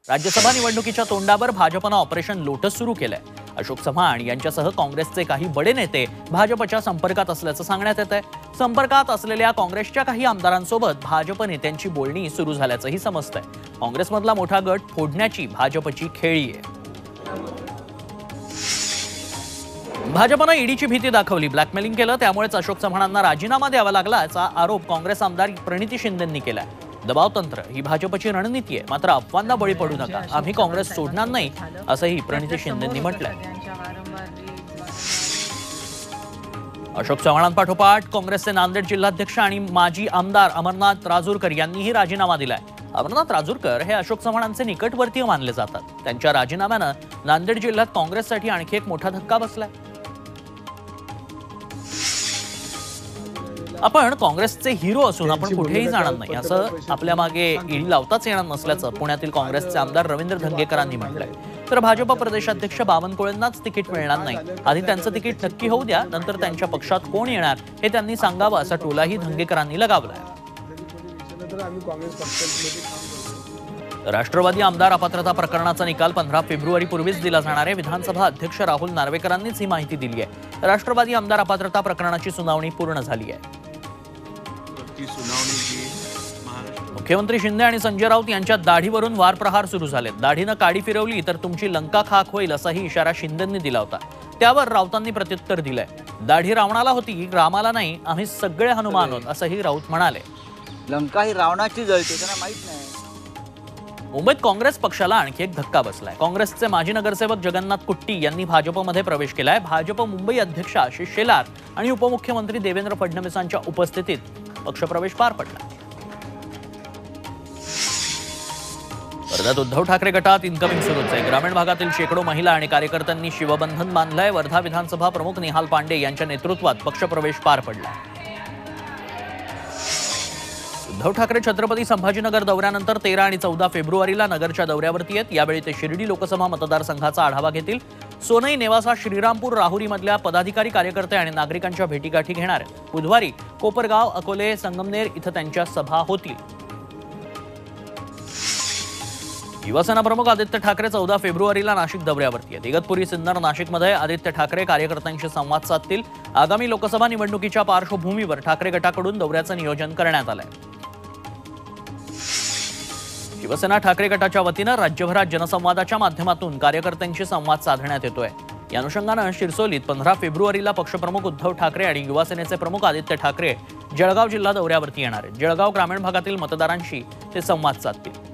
राज्यसभा निवडणुकीच्या तोंडावर भाजपनं ऑपरेशन लोटस सुरू केलंय। अशोक चव्हाण यांच्यासह काँग्रेसचे काही बडे नेते भाजपच्या संपर्कात असल्याचं सांगण्यात येतंय। संपर्कात असलेल्या काँग्रेसच्या काही आमदारांसोबत भाजप नेत्यांची बोलणी सुरू झाल्याचंही समजतंय। काँग्रेसमधला मोठा गट फोडण्याची भाजपची खेळी आहे। भाजपनं ईडीची भीती दाखवली, ब्लॅकमेलिंग केलं, त्यामुळेच अशोक चव्हाणांना राजीनामा द्यावा लागला असा आरोप काँग्रेस आमदार प्रणिती शिंदेंनी केलाय। दबाव तंत्र ही भाजपची रणनीती आहे, मात्र अफवांना बळी पडू नका, आम्ही काँग्रेस सोडणार नाही असंही प्रणिती शिंदेंनी म्हटलंय। अशोक चव्हाणांपाठोपाठ काँग्रेसचे नांदेड जिल्हाध्यक्ष आणि माजी आमदार अमरनाथ राजूरकर यांनीही राजीनामा दिलाय। अमरनाथ राजूरकर हे अशोक चव्हाणांचे निकटवर्तीय मानले जातात। त्यांच्या राजीनाम्यानं नांदेड जिल्ह्यात काँग्रेससाठी आणखी एक मोठा धक्का बसलाय। आपण काँग्रेसचे हिरो असून आपण कुठेही जाणार नाही असं आपल्या मागे ईडी लावताच येणार नसल्याचं पुण्यातील काँग्रेसचे आमदार रवींद्र धंगेकरांनी म्हटलंय। तर भाजप प्रदेशाध्यक्ष बावनकुळेंनाच तिकीट मिळणार नाही, आधी त्यांचं तिकीट नक्की होऊ द्या, नंतर त्यांच्या पक्षात कोण येणार हे त्यांनी सांगावं असा टोलाही धंगेकरांनी लगावलाय। राष्ट्रवादी आमदार अपात्रता प्रकरणाचा निकाल 15 फेब्रुवारीपूर्वीच दिला जाणार आहे। विधानसभा अध्यक्ष राहुल नार्वेकरांनीच ही माहिती दिली आहे। राष्ट्रवादी आमदार अपात्रता प्रकरणाची सुनावणी पूर्ण झाली आहे। मुख्यमंत्री शिंदे आणि संजय राऊत यांच्यात दाढीवरून वारप्रहार सुरू झालेत। दाढीनं काडी फिरवली तर तुमची लंका खाक होईल असाही इशारा शिंदेंनी दिला होता। त्यावर राऊतांनी प्रत्युत्तर दिलंय, दाढी रावणाला होती, रामाला नाही, आम्ही सगळे हनुमान आहोत असंही राऊत म्हणाले। लंका ही रावणाची जळते, त्यांना माहित नाही। मुंबईत काँग्रेस पक्षाला आणखी एक धक्का बसलाय। काँग्रेसचे माजी नगरसेवक जगन्नाथ कुट्टी यांनी भाजपमध्ये प्रवेश केलाय। भाजप मुंबई अध्यक्ष आशिष शेलार आणि उपमुख्यमंत्री देवेंद्र फडणवीसांच्या उपस्थितीत पक्षप्रवेश पार पडला। वर्ध्यात उद्धव ठाकरे गटात इन्कमिंग सुरूच आहे। ग्रामीण भागातील शेकडो महिला आणि कार्यकर्त्यांनी शिवबंधन बांधलंय। वर्धा विधानसभा प्रमुख निहाल पांडे यांच्या नेतृत्वात पक्षप्रवेश पार पडला। उद्धव ठाकरे छत्रपती संभाजीनगर दौऱ्यानंतर 13 आणि 14 फेब्रुवारीला नगरच्या दौऱ्यावरती आहेत। यावेळी ते शिर्डी लोकसभा मतदारसंघाचा आढावा घेतील। सोनई, नेवासा, श्रीरामपूर, राहुरीमधल्या पदाधिकारी, कार्यकर्ते आणि नागरिकांच्या भेटीगाठी घेणार आहेत। बुधवारी कोपरगाव, अकोले, संगमनेर इथं त्यांच्या सभा होतील। शिवसेना प्रमुख आदित्य ठाकरे 14 फेब्रुवारीला नाशिक दौऱ्यावरती आहेत। इगतपुरी, सिन्नर, नाशिकमध्ये आदित्य ठाकरे कार्यकर्त्यांशी संवाद साधतील। आगामी लोकसभा निवडणुकीच्या पार्श्वभूमीवर ठाकरे गटाकडून दौऱ्याचं नियोजन करण्यात आलंय। शिवसेना ठाकरे गटाच्या वतीनं राज्यभरात जनसंवादाच्या माध्यमातून कार्यकर्त्यांशी संवाद साधण्यात येतोय। या अनुषंगानं शिरसोलीत 15 फेब्रुवारीला पक्षप्रमुख उद्धव ठाकरे आणि युवासेनेचे प्रमुख आदित्य ठाकरे जळगाव जिल्हा दौऱ्यावरती येणार आहेत। जळगाव ग्रामीण भागातील मतदारांशी ते संवाद साधतील।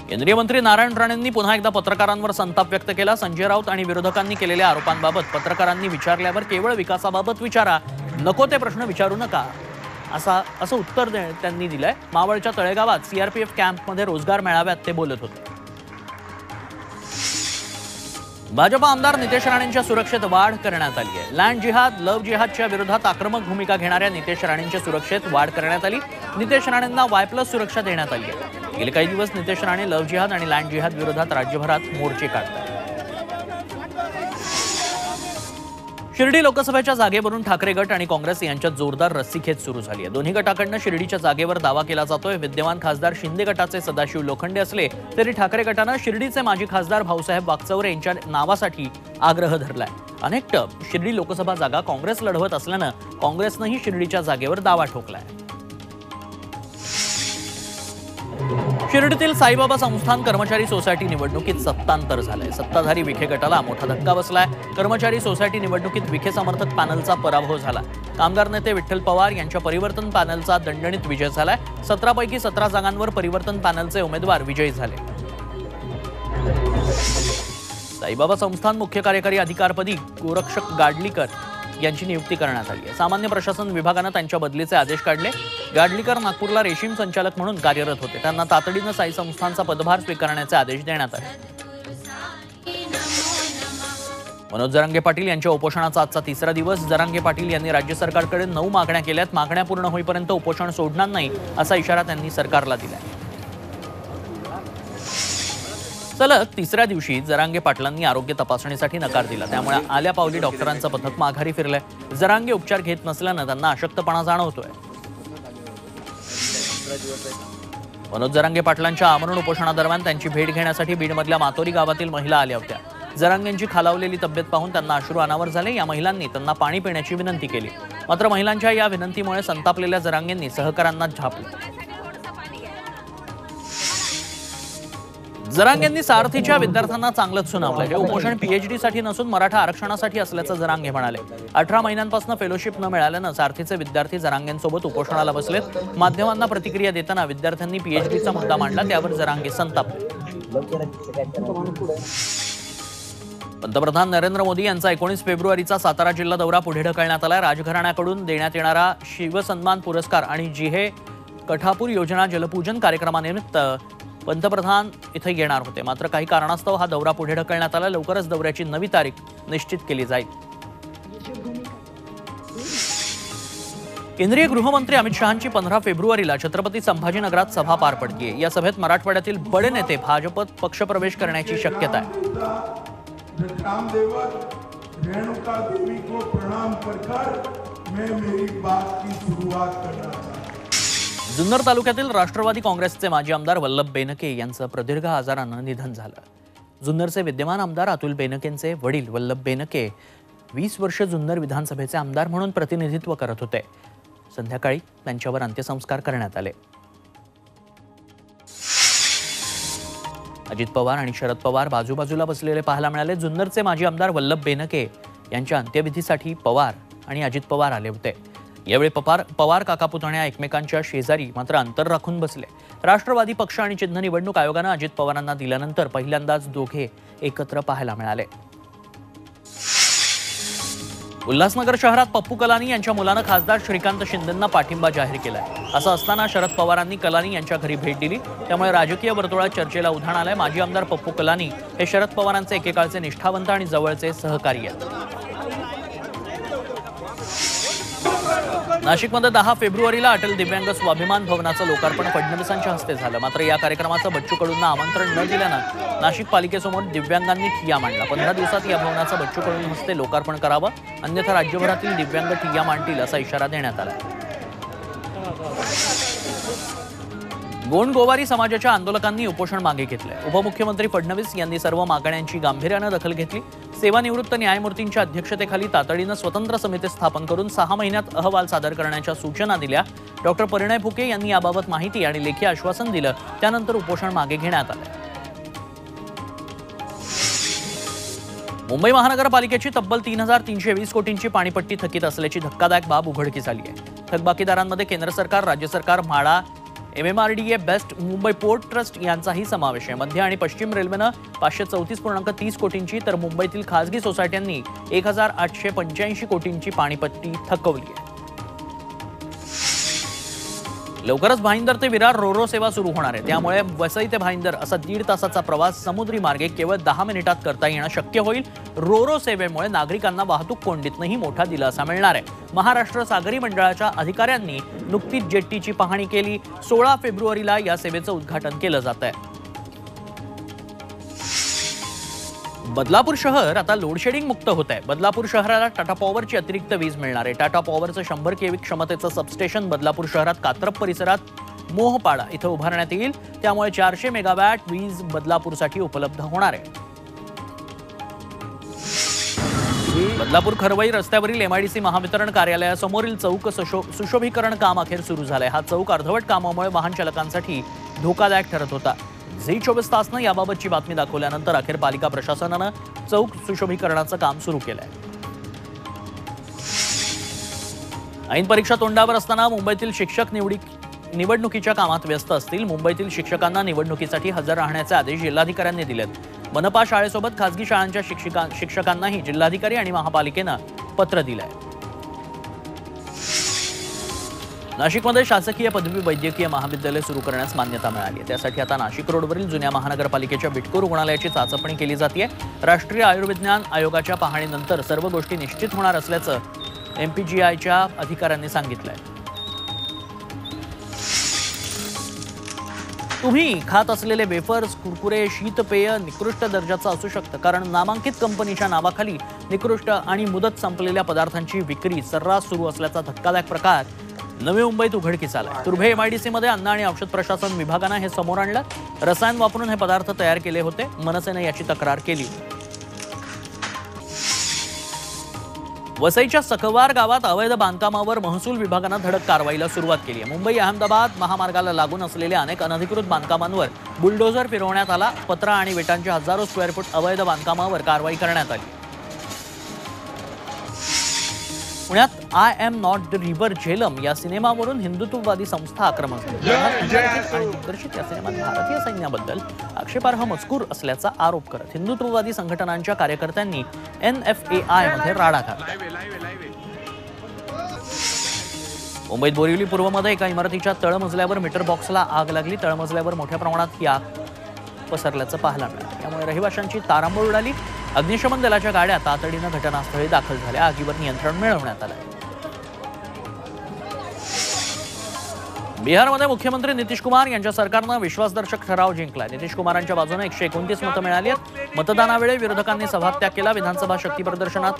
केंद्रीय मंत्री नारायण राणेंनी पुन्हा एकदा पत्रकारांवर संताप व्यक्त केला। संजय राऊत आणि विरोधकांनी केलेल्या आरोपांबाबत पत्रकारांनी विचारल्यावर केवळ विकासाबाबत विचारा, नको ते प्रश्न विचारू नका असं उत्तर त्यांनी दिलंय। मावळच्या तळेगावात सीआरपीएफ कॅम्पमध्ये रोजगार मेळाव्यात ते बोलत होते। भाजप आमदार नितेश राणेंच्या सुरक्षेत वाढ करण्यात आली आहे। लँड जिहाद, लव्ह जिहादच्या विरोधात आक्रमक भूमिका घेणाऱ्या नितेश राणेंच्या सुरक्षेत वाढ करण्यात आली। नितेश राणेंना Y+ सुरक्षा देण्यात आली आहे। गेले काही दिवस नितेश राणे लव्ह जिहाद आणि लँड जिहाद विरोधात राज्यभरात मोर्चे काढतात। शिर्डी लोकसभेच्या जागेवरून ठाकरे गट आणि काँग्रेस यांच्यात जोरदार रस्सीखेच सुरू झाली आहे। दोन्ही गटाकडनं शिर्डीच्या जागेवर दावा केला जातोय। विद्यमान खासदार शिंदे गटाचे सदाशिव लोखंडे असले तरी ठाकरे गटानं शिर्डीचे माजी खासदार भाऊसाहेब वागचौरे यांच्या नावासाठी आग्रह धरलाय। अनेक टप शिर्डी लोकसभा जागा काँग्रेस लढवत असल्यानं काँग्रेसनंही शिर्डीच्या जागेवर दावा ठोकलाय। शिर्डीतील साईबाबा संस्थान कर्मचारी सोसायटी निवडणुकीत सत्तांतर झालंय। सत्ताधारी विखे गटाला मोठा धक्का बसलाय। कर्मचारी सोसायटी निवडणुकीत विखे समर्थक पॅनलचा पराभव झाला। कामगार नेते विठ्ठल पवार यांच्या परिवर्तन पॅनलचा दणदणीत विजय झालाय। 17 पैकी 17 जागांवर परिवर्तन पॅनलचे उमेदवार विजयी झाले। साईबाबा संस्थान मुख्य कार्यकारी अधिकारीपदी गोरक्षक गाडलीकर यांची नियुक्ती करण्यात आली आहे। सामान्य प्रशासन विभागानं त्यांच्या बदलीचे आदेश काढले। गाडलीकर नागपूरला रेशीम संचालक म्हणून कार्यरत होते। त्यांना तातडीनं साई संस्थानचा पदभार स्वीकारण्याचे आदेश देण्यात आले। मनोज जरांगे पाटील यांच्या उपोषणाचा आजचा 3रा दिवस। जरांगे पाटील यांनी राज्य सरकारकडे 9 मागण्या केल्यात। मागण्या पूर्ण होईपर्यंत उपोषण सोडणार नाही असा इशारा त्यांनी सरकारला दिलाय। सलग 3ऱ्या दिवशी जरांगे पाटलांनी आरोग्य तपासणीसाठी नकार दिला। त्यामुळे आल्या पावली डॉक्टरांचं पथक माघारी फिरलंय। जरांगे उपचार घेत नसल्यानं त्यांना अशक्तपणा जाणवतोय। मनोज जरांगे पाटलांच्या आमरण उपोषणादरम्यान त्यांची भेट घेण्यासाठी बीडमधल्या मातोरी गावातील महिला आल्या होत्या. जरांगेंची खालावलेली तब्येत पाहून त्यांना अश्रू अनावर झाले. या महिलांनी त्यांना पाणी पिण्याची विनंती केली. मात्र महिलांच्या या विनंतीमुळे संतापलेल्या जरांगेंनी सहकाऱ्यांना झापलं. जरांगेंनी सारथीच्या विद्यार्थ्यांना चांगलंच सुनावलं. हे उपोषण पीएचडी साठी नसून मराठा आरक्षणासाठी असल्याचं जरांगे म्हणाले. 18 महिन्यांपासून फेलोशिप न मिळाल्यानं सारथीचे विद्यार्थी जरांगेंसोबत उपोषणाला बसलेत. माध्यमांना प्रतिक्रिया देताना विद्यार्थ्यांनी पीएचडीचा मुद्दा मांडला. त्यावर जरांगे संतापले. पंतप्रधान नरेंद्र मोदी यांचा 19 फेब्रुवारीचा सातारा जिल्हा दौरा पुढे ढकलण्यात आलाय. राजघराण्याकडून देण्यात येणारा शिवसन्मान पुरस्कार आणि जिहे कठापूर योजना जलपूजन कार्यक्रमानिमित्त पंतप्रधान इथे येणार होते. मात्र काही कारणास्तव हा दौरा पुढे ढकलण्यात आला. लवकरच दौऱ्याची नवी तारीख निश्चित केली जाईल. केंद्रीय गृहमंत्री अमित शहांची 15 फेब्रुवारीला छत्रपती संभाजीनगरात सभा पार पडतीये. या सभेत मराठवाड्यातील बडे नेते भाजपत पक्षप्रवेश करण्याची शक्यता आहे. रेणुका देवी को प्रणाम कर मैं मेरी बात की शुरुआत करना चाहता हूं. जुन्नर तालुक्यातील राष्ट्रवादी काँग्रेसचे माजी आमदार वल्लभ बेनके यांचं प्रदीर्घ आजारानं निधन झालं. जुन्नरचे विद्यमान आमदार अतुल बेनकेंचे वडील वल्लभ बेनके 20 वर्ष जुन्नर विधानसभेचे आमदार म्हणून प्रतिनिधित्व करत होते. संध्याकाळी त्यांच्यावर अंत्यसंस्कार करण्यात आले. अजित पवार आणि शरद पवार बाजूबाजूला बसलेले पाहायला मिळाले. जुन्नरचे माजी आमदार वल्लभ बेनके यांच्या अंत्यविधीसाठी पवार आणि अजित पवार आले होते. यावेळी पवार काका पुतण्या एकमेकांच्या शेजारी मात्र अंतर राखून बसले. राष्ट्रवादी पक्ष आणि चिन्ह निवडणूक आयोगानं अजित पवारांना दिल्यानंतर पहिल्यांदाच दोघे एकत्र पाहायला मिळाले. उल्हासनगर शहरात पप्पू कलानी यांच्या मुलानं खासदार श्रीकांत शिंदेंना पाठिंबा जाहीर केलाय. असं असताना शरद पवारांनी कलानी यांच्या घरी भेट दिली. त्यामुळे राजकीय वर्तुळात चर्चेला उधाण आलंय. माजी आमदार पप्पू कलानी हे शरद पवारांचे एकेकाळचे निष्ठावंत आणि जवळचे सहकारी आहेत. नाशिकमध्ये 10 फेब्रुवारीला अटल दिव्यांग स्वाभिमान भवनाचं लोकार्पण फडणवीसांच्या हस्ते झालं. मात्र या कार्यक्रमाचं बच्चू कडूंना आमंत्रण न दिल्यानं नाशिक पालिकेसमोर दिव्यांगांनी ठिय्या मांडला. 15 दिवसात या भवनाचं बच्चू कडूं हस्ते लोकार्पण करावं, अन्यथा राज्यभरातील दिव्यांग ठिय्या मांडतील असा इशारा देण्यात आला. गोंडगोवारी समाजाच्या आंदोलकांनी उपोषण मागे घेतलंय. उपमुख्यमंत्री फडणवीस यांनी सर्व मागण्यांची गांभीर्यानं दखल घेतली. सेवानिवृत्त न्यायमूर्तींच्या अध्यक्षतेखाली तातडीनं स्वतंत्र समिती स्थापन करून 6 महिन्यात अहवाल सादर करण्याच्या सूचना दिल्या. डॉक्टर परिणय फुके यांनी याबाबत माहिती आणि लेखी आश्वासन दिलं. त्यानंतर उपोषण मागे घेण्यात आलं. मुंबई महानगरपालिकेची तब्बल 3,320 कोटींची पाणीपट्टी थकीत असल्याची धक्कादायक बाब उघडकीस आली आहे. थकबाकीदारांमध्ये केंद्र सरकार, राज्य सरकार, MHADA, MMRDA, best, Mumbai port trust यांचाही समावेश आहे. मध्य आणि पश्चिम रेल्वेनं 534.30 कोटींची तर मुंबईतील खासगी सोसायट्यांनी 1,885 कोटींची पाणीपट्टी थकवली आहे. लवकरच भाईंदर ते विरार रोरो सेवा सुरू होणार आहे. त्यामुळे वसई ते भाईंदर असा 1.5 तासाचा प्रवास समुद्री मार्गे केवळ 10 मिनिटात करता येणं शक्य होईल. रोरो सेवेमुळे नागरिकांना वाहतूक कोंडीतनंही मोठा दिलासा मिळणार आहे. महाराष्ट्र सागरी मंडळाच्या अधिकाऱ्यांनी नुकतीच जेट्टीची पाहणी केली. 16 फेब्रुवारीला या सेवेचं उद्घाटन केलं जात आहे. बदलापूर शहर आता लोडशेडिंग मुक्त होत आहे. बदलापूर शहराला टाटा पॉवरची अतिरिक्त वीज मिळणार आहे. टाटा पॉवरचं 100 केव्ही क्षमतेचं सबस्टेशन बदलापूर शहरात कात्रप परिसरात मोहपाडा इथं उभारण्यात येईल. त्यामुळे 400 मेगावॅट वीज बदलापूरसाठी उपलब्ध होणार आहे. बदलापूर खरवई रस्त्यावरील MIDC महावितरण कार्यालयासमोरील चौक सुशोभीकरण काम अखेर सुरू झालंय. हा चौक अर्धवट कामामुळे वाहन चालकांसाठी धोकादायक ठरत होता. झी 24 तासनं याबाबतची बातमी दाखवल्यानंतर अखेर पालिका प्रशासनानं चौक सुशोभीकरणाचं काम सुरू केलंय. ऐन परीक्षा तोंडावर असताना मुंबईतील शिक्षक निवडणुकीच्या कामात व्यस्त असतील. मुंबईतील शिक्षकांना निवडणुकीसाठी हजर राहण्याचे आदेश जिल्हाधिकाऱ्यांनी दिलेत. मनपा शाळेसोबत खासगी शाळांच्या शिक्षकांनाही जिल्हाधिकारी आणि महापालिकेनं पत्र दिलंय. नाशिकमध्ये शासकीय पदवी वैद्यकीय महाविद्यालय सुरू करण्यास मान्यता मिळाली आहे. त्यासाठी आता नाशिक रोडवरील जुन्या महानगरपालिकेच्या बिटको रुग्णालयाची चाचपणी केली जाते. राष्ट्रीय आयुर्विज्ञान आयोगाच्या पाहणीनंतर सर्व गोष्टी निश्चित होणार असल्याचं MPGIच्या अधिकाऱ्यांनी सांगितलंय. तुम्ही खात असलेले वेफर्स, कुरकुरे, शीतपेय निकृष्ट दर्जाचं असू शकतं. कारण नामांकित कंपनीच्या नावाखाली निकृष्ट आणि मुदत संपलेल्या पदार्थांची विक्री सर्रास सुरू असल्याचा धक्कादायक प्रकार नवी मुंबईत उघडकीस आलाय. तुर्भे एमआयडीसी मध्ये अन्न आणि औषध प्रशासन विभागानं हे समोर आणलं. रसायन वापरून हे पदार्थ तयार केले होते. मनसेनं याची तक्रार केली. वसईच्या सकवार गावात अवैध बांधकामावर महसूल विभागानं धडक कारवाईला सुरुवात केली आहे. मुंबई अहमदाबाद महामार्गाला लागून असलेल्या अनेक अनधिकृत बांधकामांवर बुलडोझर फिरवण्यात आला. पत्रा आणि विटांच्या हजारो स्क्वेअर फूट अवैध बांधकामावर कारवाई करण्यात आली. पुण्यात I am not the river Jhelum या सिनेमावरून हिंदुत्ववादी संस्था आक्रमक झाली. आणि दिग्दर्शित या सिनेमात भारतीय सैन्याबद्दल आक्षेपार्ह मजकूर असल्याचा आरोप करत हिंदुत्ववादी संघटनांच्या कार्यकर्त्यांनी NFAI मध्ये राडा घातला. मुंबईत बोरिवली पूर्वमध्ये एका इमारतीच्या तळमजल्यावर मीटर बॉक्सला आग लागली. तळमजल्यावर मोठ्या प्रमाणात ही आग पसरल्याचं पाहायला मिळालं. यामुळे रहिवाशांची तारांबळ उडाली. अग्निशमन दलाच्या गाड्या तातडीनं घटनास्थळी दाखल झाल्या. आगीवर नियंत्रण मिळवण्यात आलं. बिहारमध्ये मुख्यमंत्री नितीश कुमार यांच्या सरकारनं विश्वासदर्शक ठराव जिंकला. नितीश कुमारांच्या बाजूने 129 मतं मिळाली आहेत. मतदानावेळी विरोधकांनी सभात्याग केला. विधानसभा शक्ती प्रदर्शनात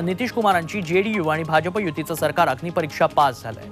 नितीश कुमारांची JDU आणि भाजप युतीचं सरकार अग्निपरीक्षा पास झालंय.